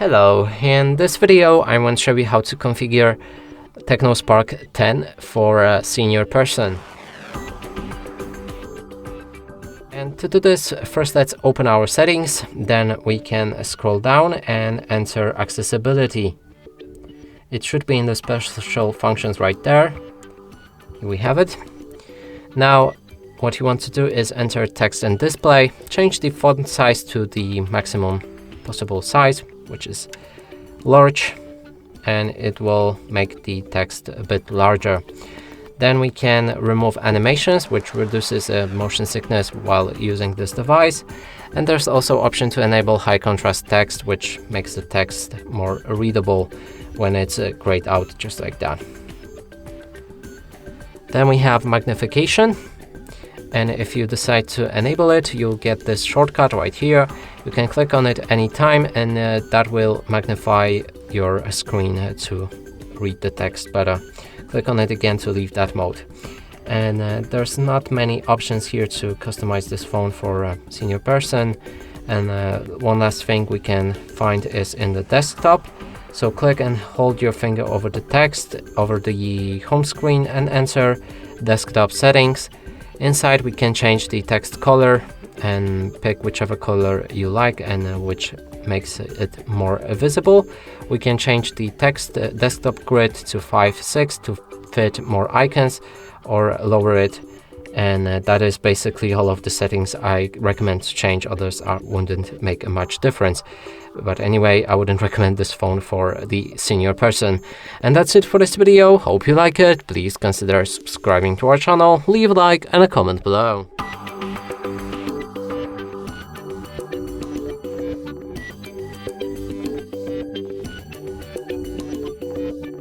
Hello, in this video I want to show you how to configure Tecno Spark 10 for a senior person. And to do this, first let's open our settings, then we can scroll down and enter accessibility. It should be in the special functions right there. Here we have it. Now what you want to do is enter text and display, change the font size to the maximum possible size, which is large, and it will make the text a bit larger. Then we can remove animations, which reduces motion sickness while using this device. And there's also option to enable high contrast text, which makes the text more readable when it's grayed out, just like that. Then we have magnification. And if you decide to enable it, you'll get this shortcut right here. You can click on it anytime, and that will magnify your screen to read the text better. Click on it again to leave that mode. And there's not many options here to customize this phone for a senior person. And one last thing we can find is in the desktop. So click and hold your finger over the text, over the home screen, and enter desktop settings. Inside we can change the text color and pick whichever color you like and which makes it more visible. We can change the text desktop grid to 5/6 to fit more icons, or lower it, and that is basically all of the settings I recommend to change. Others wouldn't make a much difference. But anyway, I wouldn't recommend this phone for the senior person. And that's it for this video. Hope you like it. Please consider subscribing to our channel, leave a like and a comment below.